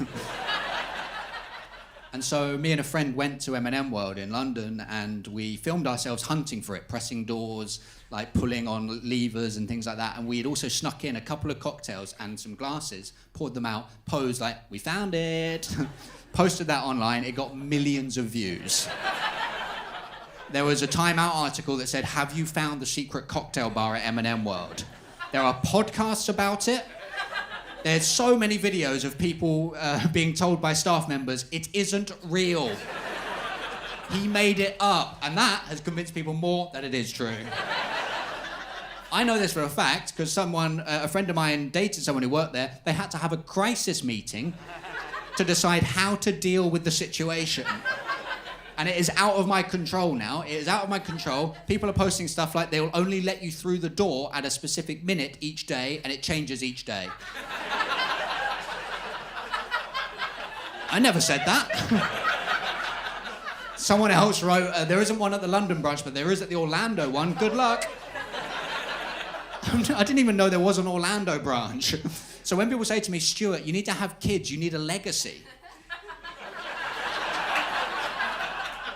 Speaker 1: And so me and a friend went to M&M World in London and we filmed ourselves hunting for it, pressing doors, like pulling on levers and things like that. And we had also snuck in a couple of cocktails and some glasses, poured them out, posed like, we found it. Posted that online, it got millions of views. There was a Time Out article that said, have you found the secret cocktail bar at M&M World? There are podcasts about it. There's so many videos of people being told by staff members, it isn't real. He made it up. And that has convinced people more that it is true. I know this for a fact, because a friend of mine dated someone who worked there. They had to have a crisis meeting to decide how to deal with the situation. And it is out of my control now. It is out of my control. People are posting stuff like they will only let you through the door at a specific minute each day, and it changes each day. I never said that. Someone else wrote, there isn't one at the London branch, but there is at the Orlando one. Good luck. I didn't even know there was an Orlando branch. So when people say to me, Stuart, you need to have kids, you need a legacy.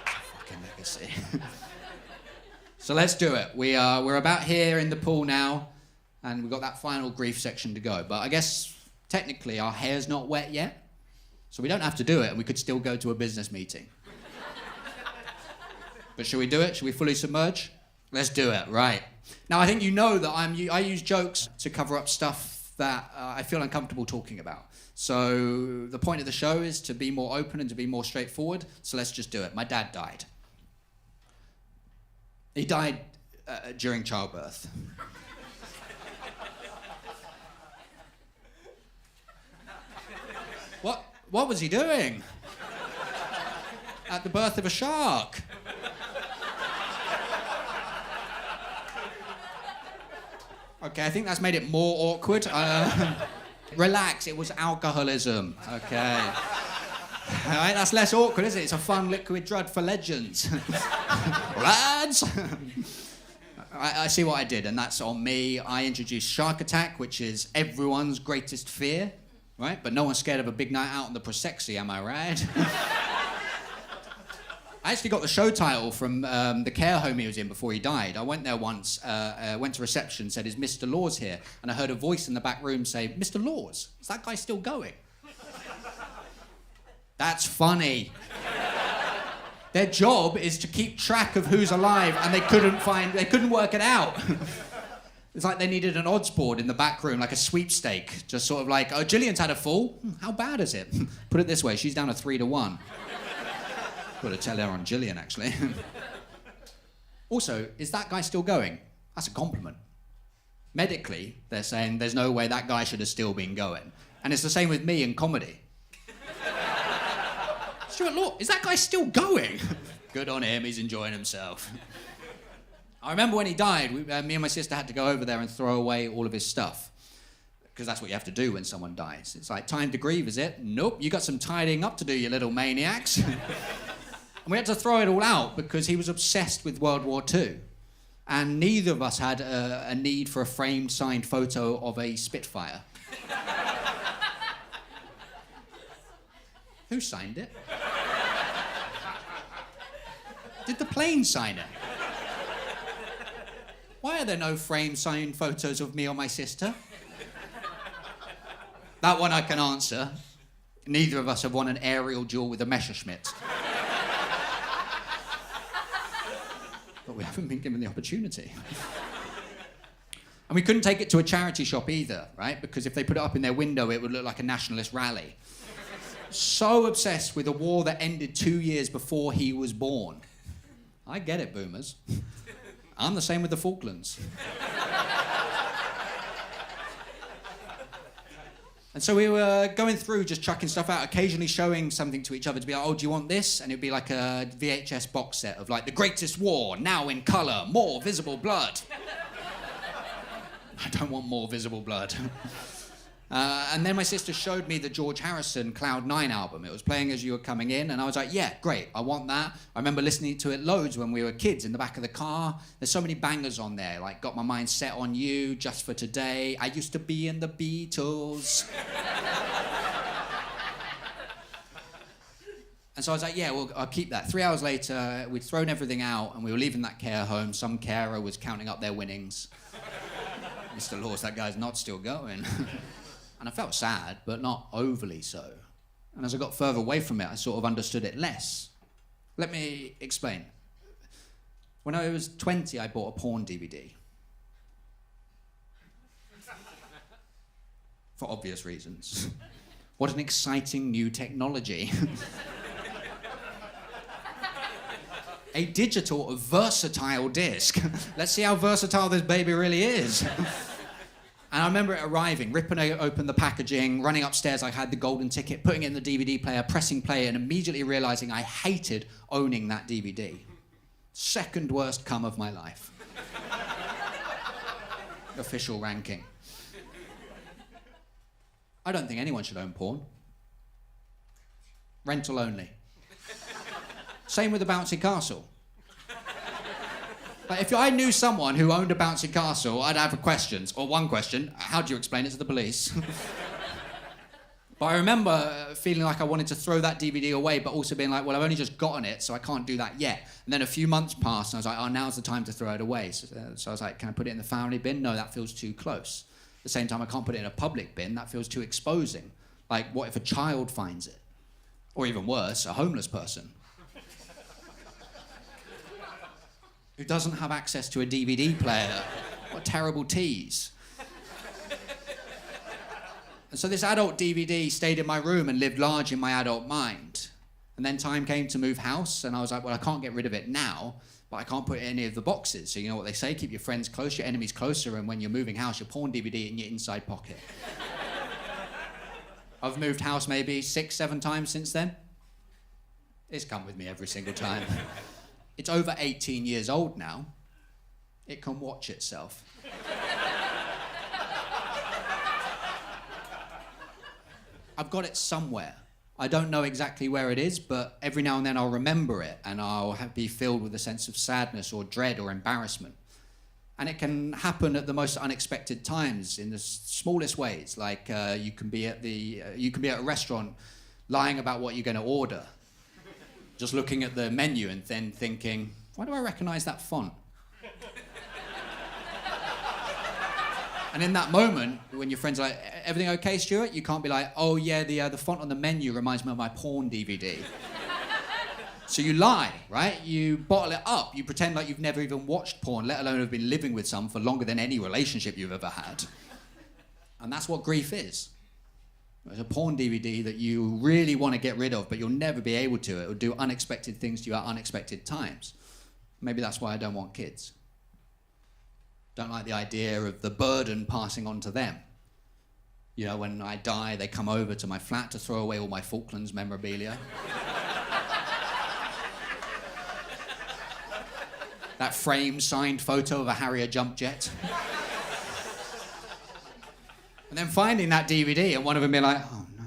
Speaker 1: Fucking legacy. So let's do it. We're about here in the pool now, and we've got that final grief section to go. But I guess, technically, our hair's not wet yet. So we don't have to do it, and we could still go to a business meeting. But should we do it? Should we fully submerge? Let's do it, right. Now, I think you know that I use jokes to cover up stuff that I feel uncomfortable talking about. So the point of the show is to be more open and to be more straightforward, so let's just do it. My dad died. He died during childbirth. What was he doing? At the birth of a shark. Okay, I think that's made it more awkward. Relax, it was alcoholism. Okay. All right, that's less awkward, isn't it? It's a fun liquid drug for legends. Lads! I see what I did, and that's on me. I introduced Shark Attack, which is everyone's greatest fear, right? But no one's scared of a big night out on the Prosecco, am I right? I actually got the show title from the care home he was in before he died. I went there once, went to reception, said, is Mr. Laws here? And I heard a voice in the back room say, Mr. Laws, is that guy still going? That's funny. Their job is to keep track of who's alive, and they couldn't work it out. It's like they needed an odds board in the back room, like a sweepstake. Just sort of like, oh, Gillian's had a fall. How bad is it? Put it this way, she's down to 3-1. Got to tell her on Gillian, actually. Also, is that guy still going? That's a compliment. Medically, they're saying there's no way that guy should have still been going. And it's the same with me in comedy. Stuart Law, is that guy still going? Good on him, he's enjoying himself. I remember when he died, me and my sister had to go over there and throw away all of his stuff. Because that's what you have to do when someone dies. It's like, time to grieve, is it? Nope, you got some tidying up to do, you little maniacs. And we had to throw it all out because he was obsessed with World War II. And neither of us had a need for a framed, signed photo of a Spitfire. Who signed it? Did the plane sign it? Why are there no framed, signed photos of me or my sister? That one I can answer. Neither of us have won an aerial duel with a Messerschmitt. But we haven't been given the opportunity. And we couldn't take it to a charity shop either, right? Because if they put it up in their window, it would look like a nationalist rally. So obsessed with a war that ended 2 years before he was born. I get it, boomers. I'm the same with the Falklands. And so we were going through just chucking stuff out, occasionally showing something to each other to be like, oh, do you want this? And it'd be like a VHS box set of like The Greatest War, now in colour, more visible blood. I don't want more visible blood. And then my sister showed me the George Harrison Cloud 9 album. It was playing as you were coming in, and I was like, yeah, great, I want that. I remember listening to it loads when we were kids in the back of the car. There's so many bangers on there, like Got My Mind Set on You, Just for Today, I Used to Be in the Beatles. And so I was like, yeah, well, I'll keep that. 3 hours later, we'd thrown everything out, and we were leaving that care home. Some carer was counting up their winnings. Mr. Laws, that guy's not still going. And I felt sad, but not overly so. And as I got further away from it, I sort of understood it less. Let me explain. When I was 20, I bought a porn DVD. For obvious reasons. What an exciting new technology. A digital, versatile disc. Let's see how versatile this baby really is. And I remember it arriving, ripping open the packaging, running upstairs, I had the golden ticket, putting it in the DVD player, pressing play, and immediately realizing I hated owning that DVD. Second worst cum of my life. Official ranking. I don't think anyone should own porn. Rental only. Same with the bouncy castle. Like, if I knew someone who owned a bouncy castle, I'd have questions. Or one question, how do you explain it to the police? But I remember feeling like I wanted to throw that DVD away, but also being like, well, I've only just gotten it, so I can't do that yet. And then a few months passed, and I was like, oh, now's the time to throw it away. So I was like, can I put it in the family bin? No, that feels too close. At the same time, I can't put it in a public bin. That feels too exposing. Like, what if a child finds it? Or even worse, a homeless person. Who doesn't have access to a DVD player. What a terrible tease. And so this adult DVD stayed in my room and lived large in my adult mind. And then time came to move house, and I was like, well, I can't get rid of it now, but I can't put it in any of the boxes. So you know what they say, keep your friends close, your enemies closer, and when you're moving house, your porn DVD in your inside pocket. I've moved house maybe 6, 7 times since then. It's come with me every single time. It's over 18 years old now. It can watch itself. I've got it somewhere. I don't know exactly where it is, but every now and then I'll remember it, and I'll be filled with a sense of sadness or dread or embarrassment. And it can happen at the most unexpected times in the smallest ways, like you can be at a restaurant lying about what you're going to order. Just looking at the menu and then thinking, why do I recognize that font? And in that moment, when your friends are like, everything okay, Stuart? You can't be like, oh yeah, the font on the menu reminds me of my porn DVD. So you lie, right? You bottle it up. You pretend like you've never even watched porn, let alone have been living with some for longer than any relationship you've ever had. And that's what grief is. It's a porn DVD that you really want to get rid of, but you'll never be able to. It will do unexpected things to you at unexpected times. Maybe that's why I don't want kids. Don't like the idea of the burden passing on to them. You know, when I die, they come over to my flat to throw away all my Falklands memorabilia. That framed, signed photo of a Harrier jump jet. And then finding that DVD and one of them being like, oh no.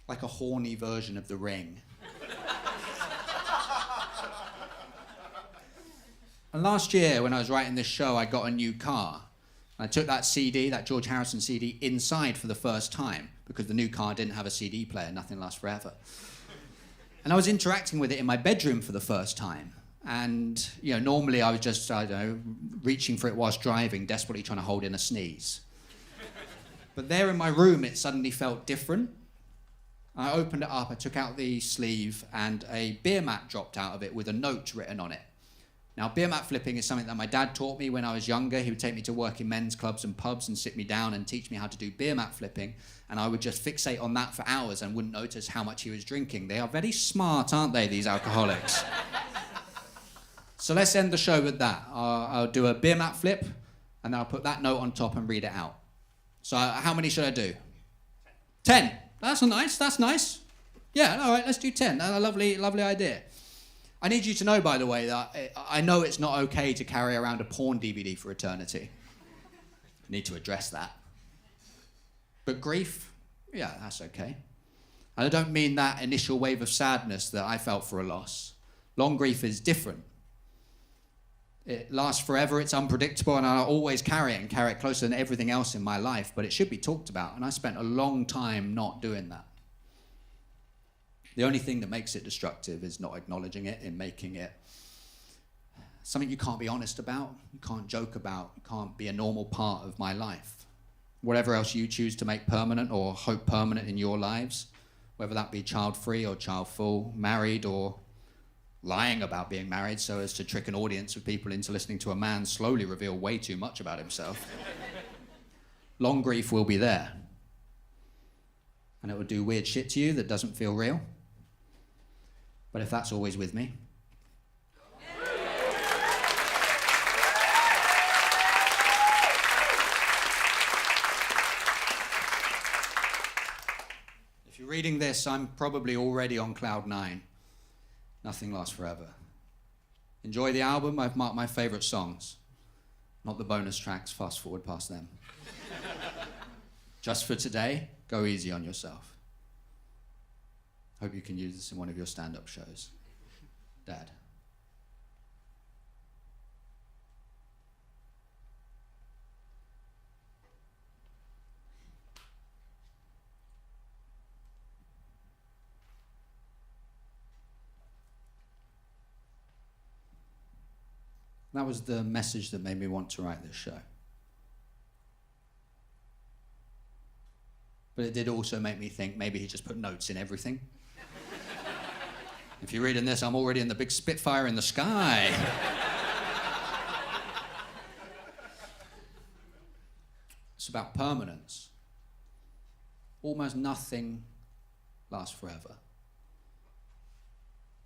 Speaker 1: Like a horny version of The Ring. And last year, when I was writing this show, I got a new car. I took that CD, that George Harrison CD, inside for the first time because the new car didn't have a CD player, nothing lasts forever. And I was interacting with it in my bedroom for the first time. And, you know, normally I was just, I don't know, reaching for it whilst driving, desperately trying to hold in a sneeze. But there in my room, it suddenly felt different. I opened it up, I took out the sleeve, and a beer mat dropped out of it with a note written on it. Now, beer mat flipping is something that my dad taught me when I was younger. He would take me to work in men's clubs and pubs and sit me down and teach me how to do beer mat flipping. And I would just fixate on that for hours and wouldn't notice how much he was drinking. They are very smart, aren't they, these alcoholics? So let's end the show with that. I'll do a beer mat flip, and then I'll put that note on top and read it out. So how many should I do? 10. That's nice. Yeah, all right, let's do 10. That's a lovely idea. I need you to know, by the way, that I know it's not okay to carry around a porn DVD for eternity. I need to address that. But grief, yeah, that's okay. And I don't mean that initial wave of sadness that I felt for a loss. Long grief is different. It lasts forever, it's unpredictable, and I'll always carry it closer than everything else in my life, but it should be talked about, and I spent a long time not doing that. The only thing that makes it destructive is not acknowledging it and making it something you can't be honest about, you can't joke about, you can't be a normal part of my life. Whatever else you choose to make permanent or hope permanent in your lives, whether that be child-free or child-full, married or lying about being married so as to trick an audience of people into listening to a man slowly reveal way too much about himself. Long grief will be there. And it will do weird shit to you that doesn't feel real. But if that's always with me, if you're reading this, I'm probably already on cloud 9. Nothing lasts forever. Enjoy the album. I've marked my favorite songs, not the bonus tracks. Fast forward past them. Just for today, go easy on yourself. Hope you can use this in one of your stand-up shows. Dad. That was the message that made me want to write this show. But it did also make me think maybe he just put notes in everything. If you're reading this, I'm already in the big Spitfire in the sky. It's about permanence. Almost nothing lasts forever.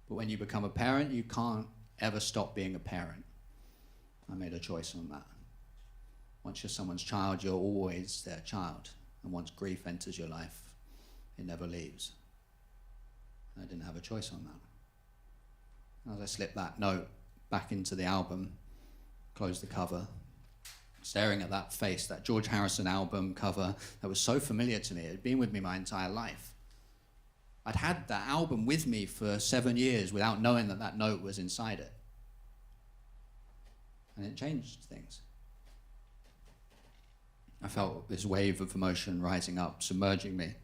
Speaker 1: But when you become a parent, you can't ever stop being a parent. I made a choice on that. Once you're someone's child, you're always their child. And once grief enters your life, it never leaves. And I didn't have a choice on that. As I slipped that note back into the album, closed the cover, staring at that face, that George Harrison album cover that was so familiar to me. It had been with me my entire life. I'd had that album with me for 7 years without knowing that that note was inside it. And it changed things. I felt this wave of emotion rising up, submerging me.